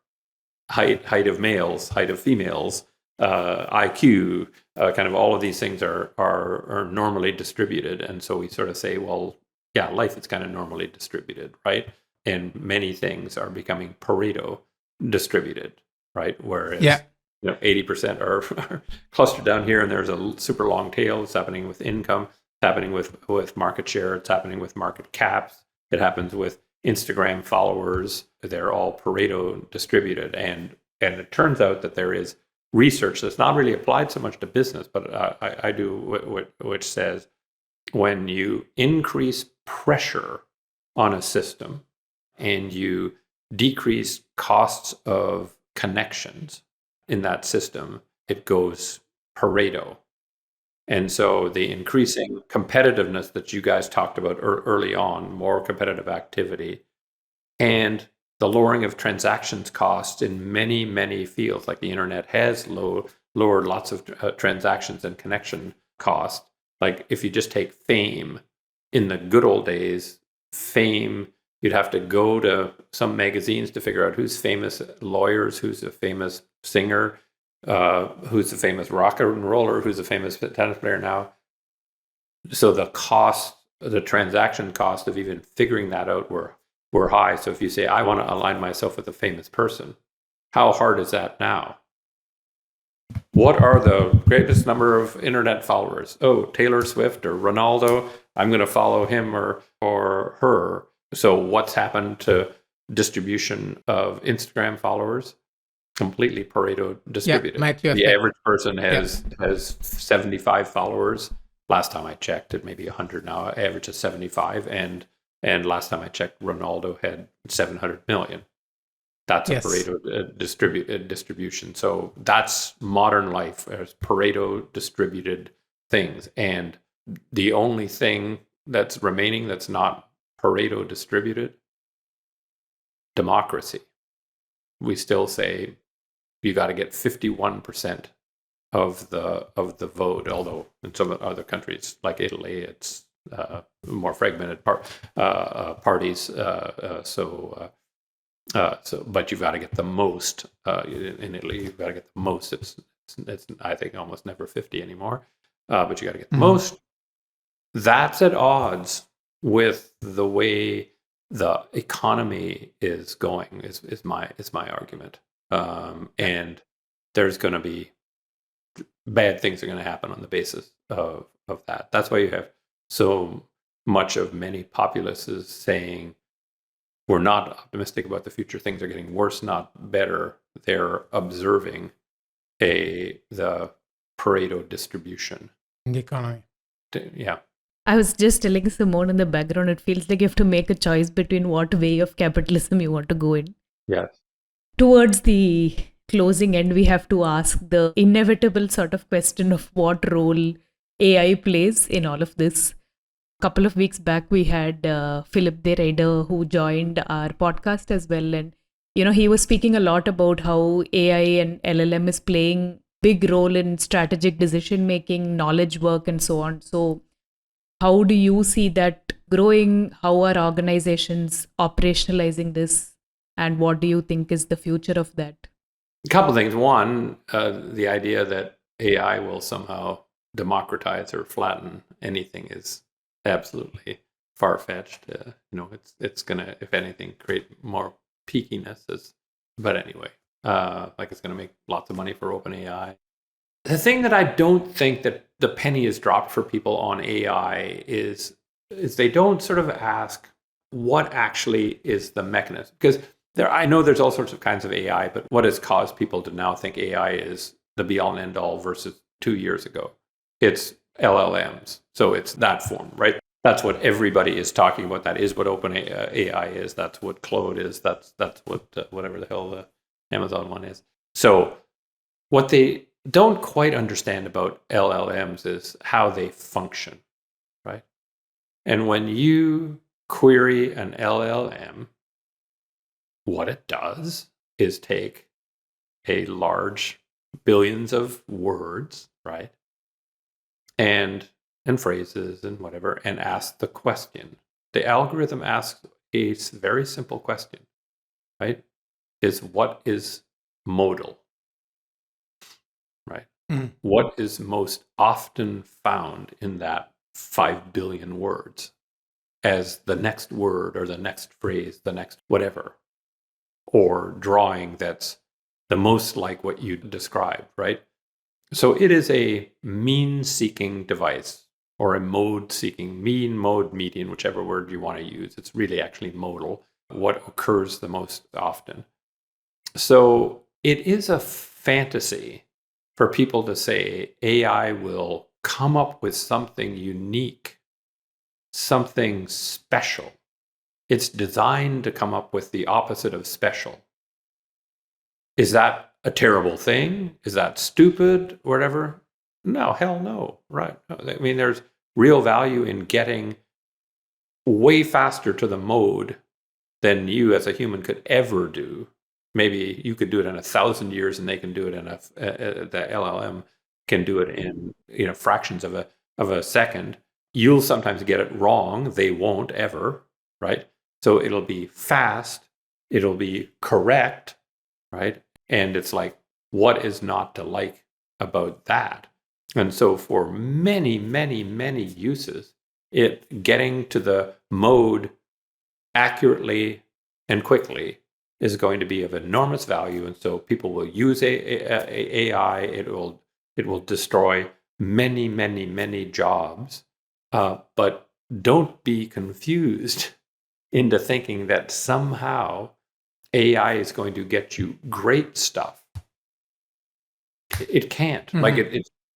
height of males, height of females, IQ, kind of all of these things are normally distributed. And so we sort of say, well, yeah, life is kind of normally distributed, right? And many things are becoming Pareto distributed, right? Whereas 80% are clustered down here, and there's a super long tail. It's happening with income, it's happening with market share, it's happening with market caps, it happens with Instagram followers. They're all Pareto distributed. And it turns out that there is research that's not really applied so much to business, but I do, which says when you increase pressure on a system and you decrease costs of connections in that system, it goes Pareto. And so the increasing competitiveness that you guys talked about early on, more competitive activity, and the lowering of transactions costs in many, many fields, like the internet has lowered lots of transactions and connection costs. Like if you just take fame, in the good old days, fame, you'd have to go to some magazines to figure out who's famous lawyers, who's a famous singer, who's a famous rock and roller, who's a famous tennis player now. So the transaction cost of even figuring that out were high. So if you say, I want to align myself with a famous person, how hard is that now? What are the greatest number of internet followers? Oh, Taylor Swift or Ronaldo, I'm going to follow him or her. So what's happened to distribution of Instagram followers? Completely Pareto distributed. The average person has 75 followers Last time I checked, it may be 100 now. Average is 75, and last time I checked, Ronaldo had 700 million. That's a Pareto distribution. So that's modern life as Pareto distributed things. And the only thing that's remaining that's not Pareto distributed, democracy. We still say you got to get 51% of the vote, although in some other countries like Italy, it's more fragmented parties. But you've got to get the most. In Italy, you've got to get the most. It's I think almost never 50 anymore. But you got to get the most. That's at odds with the way the economy is going. Is my argument. And there's going to be bad things are going to happen on the basis of that. That's why you have so much of many populists saying we're not optimistic about the future. Things are getting worse, not better. They're observing the Pareto distribution in the economy. Yeah. I was just telling Simone in the background, it feels like you have to make a choice between what way of capitalism you want to go in. Yes. Towards the closing end, we have to ask the inevitable sort of question of what role AI plays in all of this. A couple of weeks back, we had Philip De Raider, who joined our podcast as well. And, he was speaking a lot about how AI and LLM is playing big role in strategic decision-making, knowledge work, and so on. So how do you see that growing? How are organizations operationalizing this? And what do you think is the future of that? A couple of things. One, the idea that AI will somehow democratize or flatten anything is absolutely far-fetched. It's going to, if anything, create more peakiness. But anyway, like it's going to make lots of money for OpenAI. The thing that I don't think that the penny is dropped for people on AI is they don't sort of ask what actually is the mechanism. Because I know there's all sorts of kinds of AI, but what has caused people to now think AI is the be-all and end-all versus 2 years ago? It's LLMs. So it's that form, right? That's what everybody is talking about. That is what OpenAI is. That's what Claude is. That's what whatever the hell the Amazon one is. So what they don't quite understand about LLMs is how they function, right? And when you query an LLM, what it does is take a large billions of words, right? And phrases and whatever, and ask the question. The algorithm asks a very simple question, right? Is what is modal, right? What is most often found in that 5 billion words as the next word or the next phrase, the next whatever, or drawing that's the most like what you described, right? So it is a mean-seeking device, or a mode-seeking, mean, mode, median, whichever word you want to use. It's really actually modal, what occurs the most often. So it is a fantasy for people to say AI will come up with something unique, something special. It's designed to come up with the opposite of special. Is that a terrible thing? Is that stupid? Whatever? No, hell no. Right. I mean, there's real value in getting way faster to the mode than you as a human could ever do. Maybe you could do it in 1,000 years, and they can do it in the LLM can do it in fractions of a second. You'll sometimes get it wrong. They won't ever, right? So it'll be fast. It'll be correct, right? And it's like, what is not to like about that? And so for many, many, many uses, getting to the mode accurately and quickly is going to be of enormous value. And so people will use AI. It will destroy many, many, many jobs. But don't be confused into thinking that somehow AI is going to get you great stuff. It can't. Like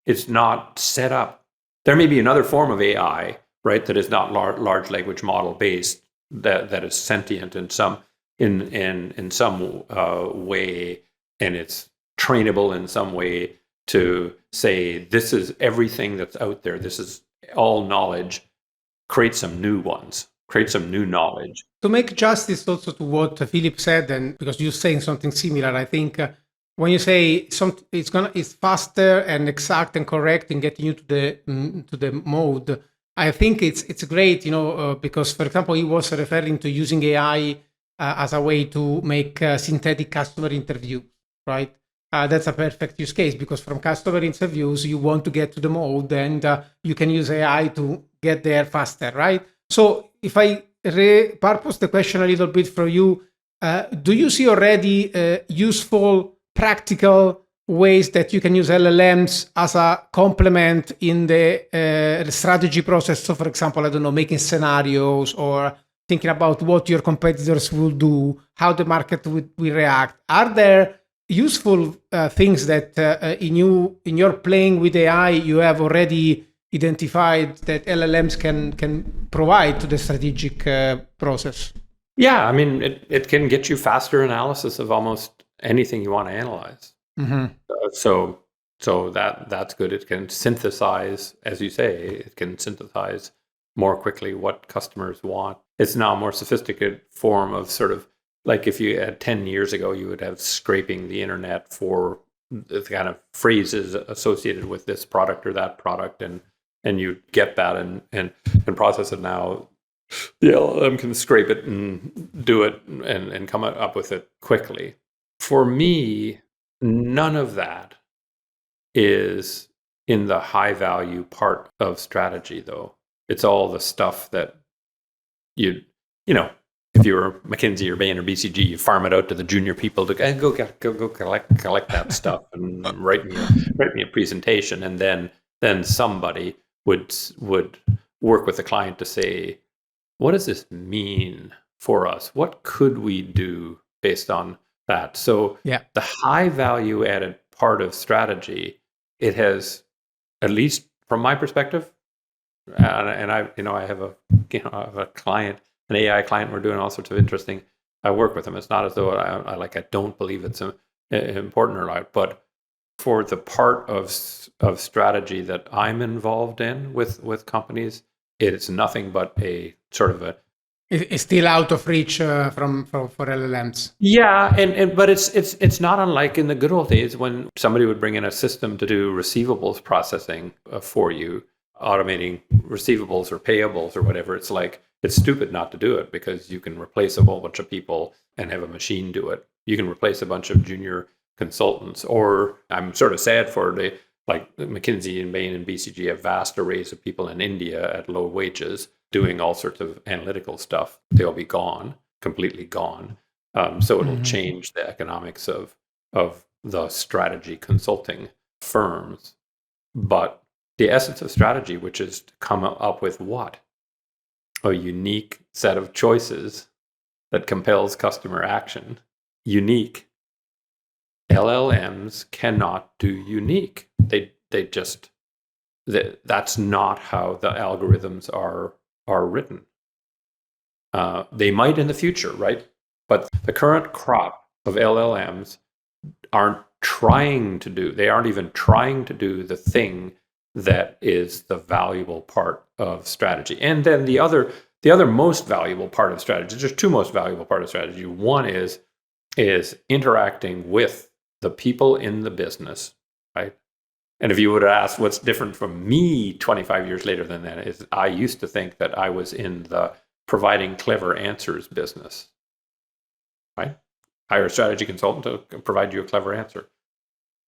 it's not set up There may be another form of AI, right, that is not large language model based, that is sentient in some way, and it's trainable in some way to say, this is everything that's out there. This is all knowledge. Create some new ones. Create some new knowledge. To make justice also to what Philip said, and because you're saying something similar, I think when you say it's faster and exact and correct in getting you to the mode, I think it's great, because for example, he was referring to using AI as a way to make synthetic customer interview, right? That's a perfect use case, because from customer interviews, you want to get to the mode, and you can use AI to get there faster, right? So if I repurpose the question a little bit for you, do you see already useful, practical ways that you can use LLMs as a complement in the strategy process? So, for example, I don't know, making scenarios or thinking about what your competitors will do, how the market will react. Are there useful things that in your playing with AI you have already identified that LLMs can provide to the strategic process? Yeah, I mean, it can get you faster analysis of almost anything you want to analyze. Mm-hmm. So that's good. It can synthesize, as you say, it can synthesize more quickly what customers want. It's now a more sophisticated form of sort of, like if you had 10 years ago, you would have scraping the internet for the kind of phrases associated with this product or that product, and you get that and process it. Now the LLM can scrape it and do it and come up with it quickly. For me, none of that is in the high value part of strategy, though. It's all the stuff that you know, if you were McKinsey or Bain or BCG, you farm it out to the junior people to go collect that stuff and write me a presentation, and then somebody would work with the client to say, what does this mean for us? What could we do based on that? So yeah, the high value added part of strategy, it has, at least from my perspective, and I have a client, an AI client. We're doing all sorts of interesting. I work with them. It's not as though I don't believe it's important or not, but for the part of strategy that I'm involved in with companies, it's nothing but a sort of a. It's still out of reach for LLMs. Yeah, but it's not unlike in the good old days when somebody would bring in a system to do receivables processing for you, automating receivables or payables or whatever. It's like, it's stupid not to do it, because you can replace a whole bunch of people and have a machine do it. You can replace a bunch of junior consultants, or I'm sort of sad for like McKinsey and Bain and BCG have vast arrays of people in India at low wages doing all sorts of analytical stuff. They'll be gone, completely gone. So it'll change the economics of the strategy consulting firms. But the essence of strategy, which is to come up with what? A unique set of choices that compels customer action. Unique. LLMs cannot do unique. That's not how the algorithms are written. They might in the future, right? But the current crop of LLMs aren't even trying to do the thing that is the valuable part of strategy. And then the other most valuable part of strategy, there's two most valuable part of strategy. One is interacting with the people in the business, right? And if you would ask what's different from me 25 years later than that, is I used to think that I was in the providing clever answers business, right? Hire a strategy consultant to provide you a clever answer.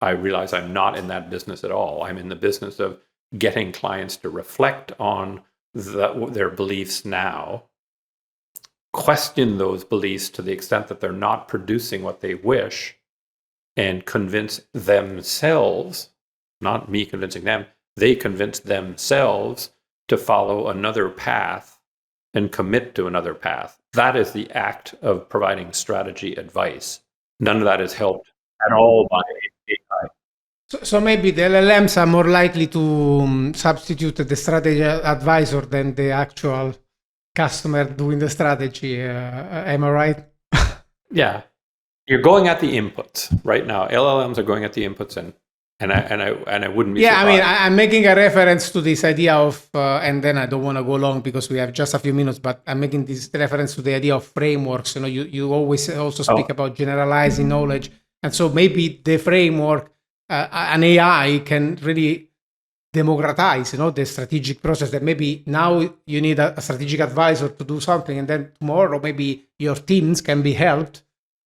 I realize I'm not in that business at all. I'm in the business of getting clients to reflect on their beliefs now, question those beliefs to the extent that they're not producing what they wish, and convince themselves, not me convincing them, they convince themselves to follow another path and commit to another path. That is the act of providing strategy advice. None of that is helped at all by AI. So maybe the LLMs are more likely to substitute the strategy advisor than the actual customer doing the strategy. Am I right? Yeah. You're going at the inputs right now. LLMs are going at the inputs, and I wouldn't be Yeah, I mean, surprised. I'm making a reference to this idea of, and then I don't want to go long because we have just a few minutes, but I'm making this reference to the idea of frameworks. You know, you always also speak Oh, about generalizing knowledge. And so maybe the framework, an AI can really democratize, the strategic process that maybe now you need a strategic advisor to do something. And then tomorrow, maybe your teams can be helped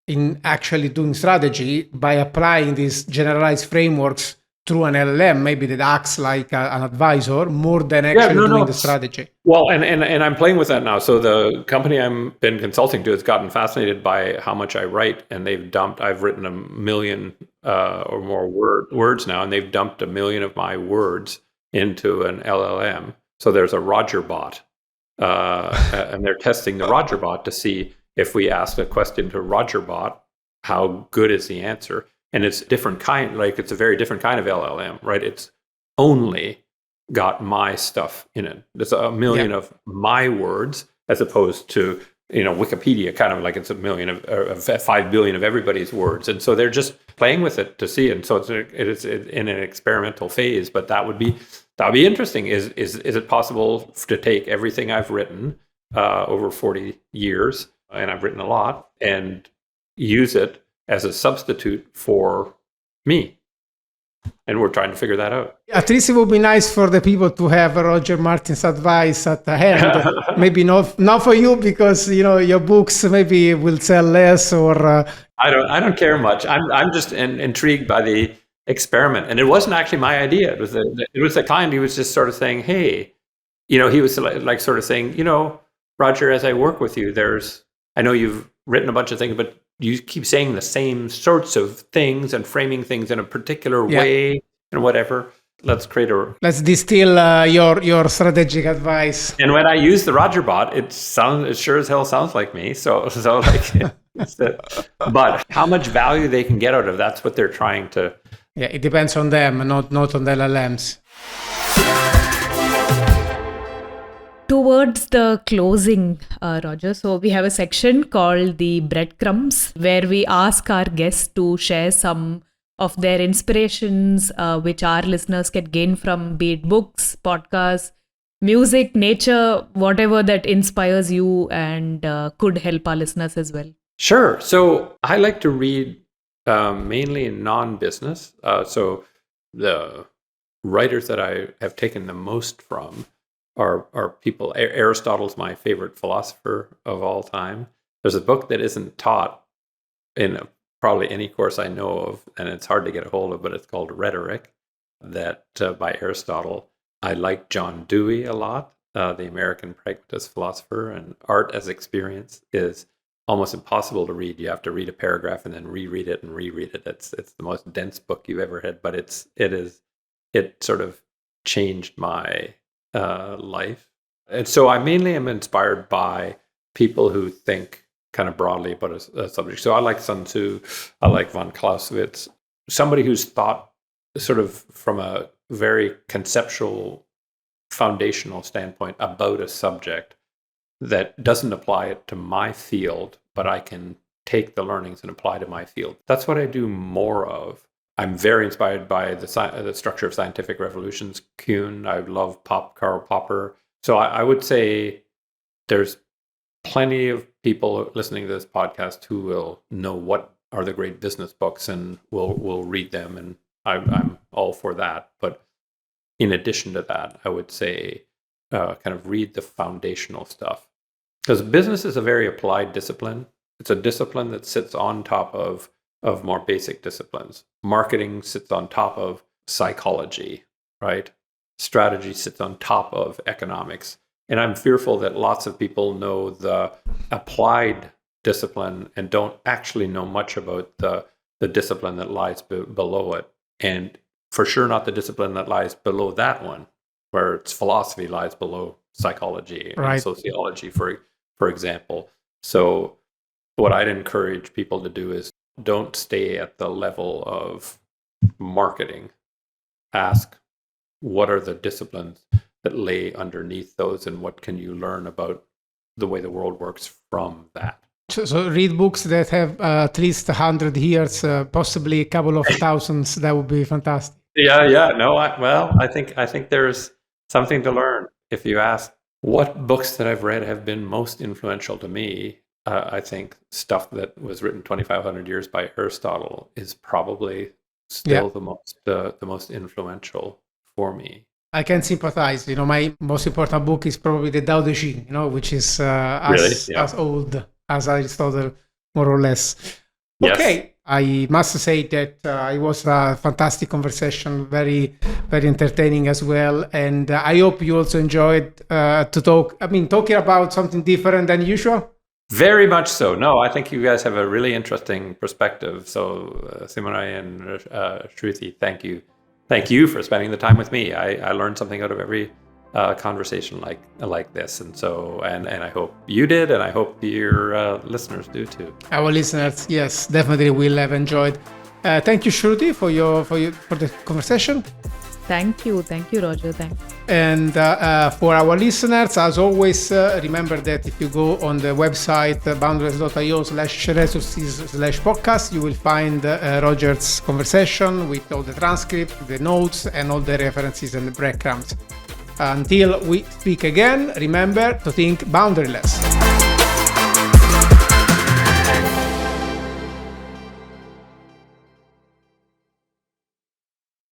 in actually doing strategy by applying these generalized frameworks through an LLM, maybe that acts like an advisor more than yeah, actually no, doing no. the strategy. Well, and I'm playing with that now. So the company I've been consulting to has gotten fascinated by how much I write, and I've written 1 million or more words now, and they've dumped 1 million of my words into an LLM. So there's a Roger bot, and they're testing the Roger bot to see if we ask a question to Roger bot, how good is the answer? And it's different kind, like it's a very different kind of LLM, right? It's only got my stuff in it. There's 1 million of my words as opposed to Wikipedia, kind of like it's 1 million of 5 billion of everybody's words, and so they're just playing with it to see. And so it's in an experimental phase, but that would be interesting. Is it possible to take everything I've written over 40 years, and I've written a lot, and use it as a substitute for me? And we're trying to figure that out. At least it would be nice for the people to have Roger Martin's advice at the hand. Maybe not for you because your books maybe will sell less, or I don't care much. I'm just intrigued by the experiment, and it wasn't actually my idea. It was the client. He was just sort of saying, "Hey, he was like sort of saying, Roger, as I work with you, I know you've written a bunch of things, but you keep saying the same sorts of things and framing things in a particular way and whatever. Let's distill your strategic advice." And when I use the Roger bot, it sure as hell sounds like me. So like, but how much value they can get out of that's what they're trying to. Yeah, it depends on them, not on the LLMs. Towards the closing, Roger, so we have a section called the Breadcrumbs, where we ask our guests to share some of their inspirations, which our listeners can gain from, be it books, podcasts, music, nature, whatever that inspires you and could help our listeners as well. Sure. So I like to read mainly in non-business. So the writers that I have taken the most from are people. Aristotle's my favorite philosopher of all time. There's a book that isn't taught in probably any course I know of, and it's hard to get a hold of, but it's called Rhetoric, that by Aristotle. I like John Dewey a lot, the American pragmatist philosopher, and Art as Experience is almost impossible to read. You have to read a paragraph and then reread it and reread it. It's the most dense book you've ever had, but it sort of changed my life. And so I mainly am inspired by people who think kind of broadly about a subject. So I like Sun Tzu, I like von Clausewitz, somebody who's thought sort of from a very conceptual, foundational standpoint about a subject that doesn't apply it to my field, but I can take the learnings and apply to my field. That's what I do more of. I'm very inspired by the structure of scientific revolutions, Kuhn. I love Karl Popper. So I would say there's plenty of people listening to this podcast who will know what are the great business books and will read them, and I'm all for that. But in addition to that, I would say kind of read the foundational stuff, because business is a very applied discipline. It's a discipline that sits on top of more basic disciplines. Marketing sits on top of psychology, right? Strategy sits on top of economics. And I'm fearful that lots of people know the applied discipline and don't actually know much about the discipline that lies below it. And for sure not the discipline that lies below that one, where its philosophy lies below psychology and sociology, for example. So what I'd encourage people to do is don't stay at the level of marketing, ask what are the disciplines that lay underneath those, and what can you learn about the way the world works from that. So read books that have at least 100 years, possibly a couple of thousands. That would be fantastic. Yeah. No, I think there's something to learn. If you ask what books that I've read have been most influential to me, I think stuff that was written 2,500 years by Aristotle is probably still the most influential for me. I can sympathize. My most important book is probably the Tao Te Ching, which is as old as Aristotle, more or less. Yes. Okay, I must say that it was a fantastic conversation, very, very entertaining as well. And I hope you also enjoyed talking about something different than usual. Very much so. No, I think you guys have a really interesting perspective. So, Simonai and Shruti, thank you. Thank you for spending the time with me. I learned something out of every conversation like this, and I hope you did, and I hope your listeners do too. Our listeners, yes, definitely will have enjoyed. Thank you, Shruti, for the conversation. Thank you, Roger. Thanks. And for our listeners, as always, remember that if you go on the website boundaryless.io/resources/podcast, you will find Roger's conversation with all the transcript, the notes, and all the references and the breadcrumbs. Until we speak again, remember to think boundaryless.